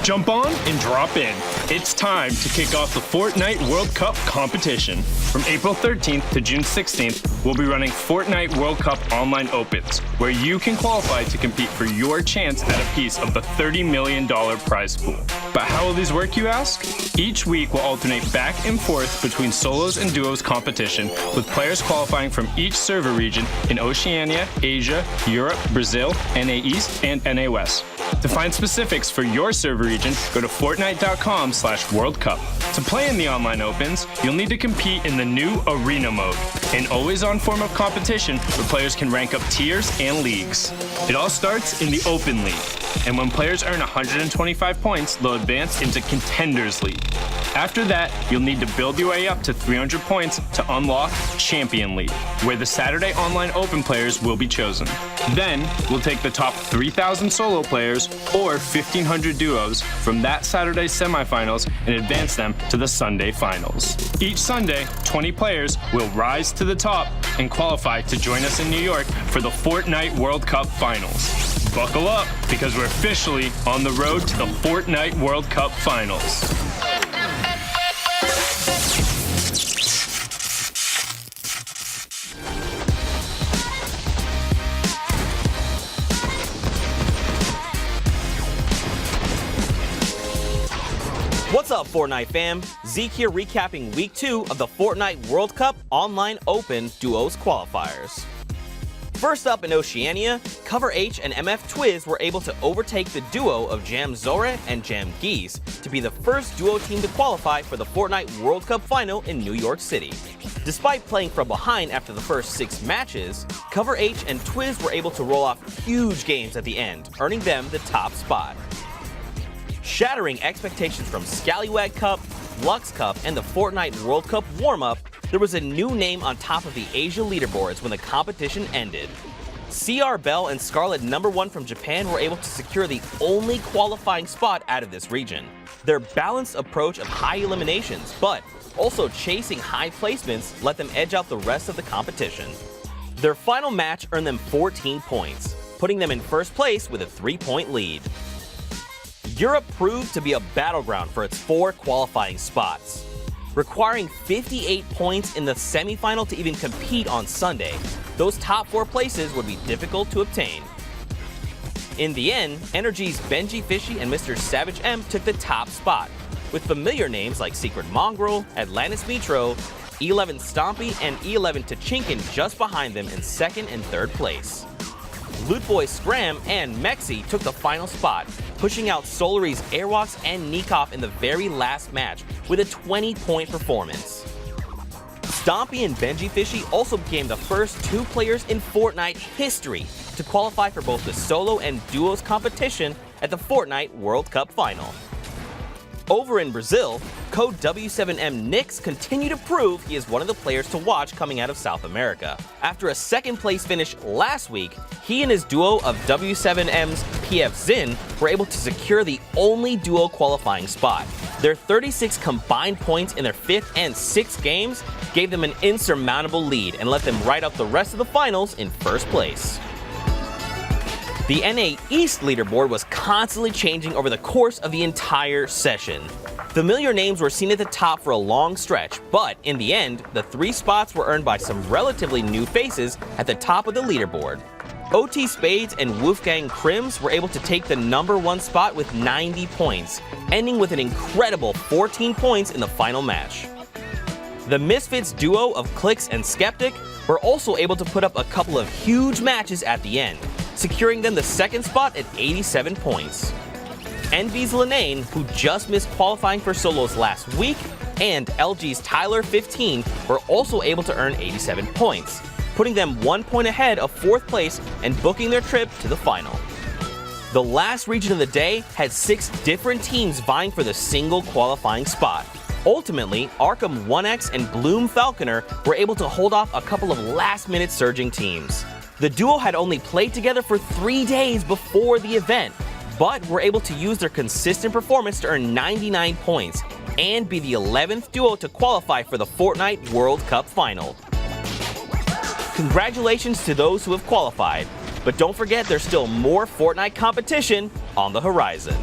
Jump on and drop in. It's time to kick off the Fortnite World Cup competition. From April 13th to June 16th, we'll be running Fortnite World Cup Online Opens, where you can qualify to compete for your chance at a piece of the $30 million prize pool. But how will these work, you ask? Each week will alternate back and forth between solos and duos competition, with players qualifying from each server region in Oceania, Asia, Europe, Brazil, NA East, and NA West. To find specifics for your server region, go to Fortnite.com/World Cup. To play in the online opens, you'll need to compete in the new Arena mode, an always-on form of competition where players can rank up tiers and leagues. It all starts in the Open League, and when players earn 125 points, they'll advance into Contenders League. After that, you'll need to build your way up to 300 points to unlock Champion League, where the Saturday Online Open players will be chosen. Then, we'll take the top 3,000 solo players or 1,500 duos from that Saturday's semifinals and advance them to the Sunday finals. Each Sunday, 20 players will rise to the top and qualify to join us in New York for the Fortnite World Cup Finals. Buckle up, because we're officially on the road to the Fortnite World Cup Finals. What's up, Fortnite fam? Zeke here recapping Week 2 of the Fortnite World Cup Online Open Duos qualifiers. First up in Oceania, Cover H and MF Twiz were able to overtake the duo of Jam Zore and Jam Geese to be the first duo team to qualify for the Fortnite World Cup Final in New York City. Despite playing from behind after the first 6 matches, Cover H and Twiz were able to roll off huge games at the end, earning them the top spot. Shattering expectations from Scallywag Cup, Lux Cup, and the Fortnite World Cup warm-up, there was a new name on top of the Asia leaderboards when the competition ended. CR Bell and Scarlet #1 from Japan were able to secure the only qualifying spot out of this region. Their balanced approach of high eliminations, but also chasing high placements, let them edge out the rest of the competition. Their final match earned them 14 points, putting them in first place with a 3-point lead. Europe proved to be a battleground for its 4 qualifying spots. Requiring 58 points in the semifinal to even compete on Sunday, those top 4 places would be difficult to obtain. In the end, Energy's Benji Fishy and Mr. Savage M took the top spot, with familiar names like Secret Mongrel, Atlantis Metro, E11 Stompy, and E11 Tachinkin just behind them in 2nd and 3rd place. Lootboy Scram and Mexi took the final spot, pushing out Solary's Airwalks and Nikov in the very last match with a 20-point performance. Stompy and Benji Fishy also became the first 2 players in Fortnite history to qualify for both the solo and duos competition at the Fortnite World Cup Final. Over in Brazil, code W7M Nix continued to prove he is one of the players to watch coming out of South America. After a 2nd place finish last week, he and his duo of W7M's PF Zin were able to secure the only duo qualifying spot. Their 36 combined points in their 5th and 6th games gave them an insurmountable lead and let them ride out the rest of the finals in first place. The NA East leaderboard was constantly changing over the course of the entire session. Familiar names were seen at the top for a long stretch, but in the end, the 3 spots were earned by some relatively new faces at the top of the leaderboard. OT Spades and Wolfgang Krims were able to take the #1 spot with 90 points, ending with an incredible 14 points in the final match. The Misfits duo of Clix and Skeptic were also able to put up a couple of huge matches at the end, securing them the 2nd spot at 87 points. Envy's Linane, who just missed qualifying for solos last week, and LG's Tyler 15 were also able to earn 87 points, putting them 1 point ahead of 4th place and booking their trip to the final. The last region of the day had 6 different teams vying for the single qualifying spot. Ultimately, Arkham 1X and Bloom Falconer were able to hold off a couple of last-minute surging teams. The duo had only played together for 3 days before the event, but were able to use their consistent performance to earn 99 points and be the 11th duo to qualify for the Fortnite World Cup Final. Congratulations to those who have qualified, but don't forget there's still more Fortnite competition on the horizon.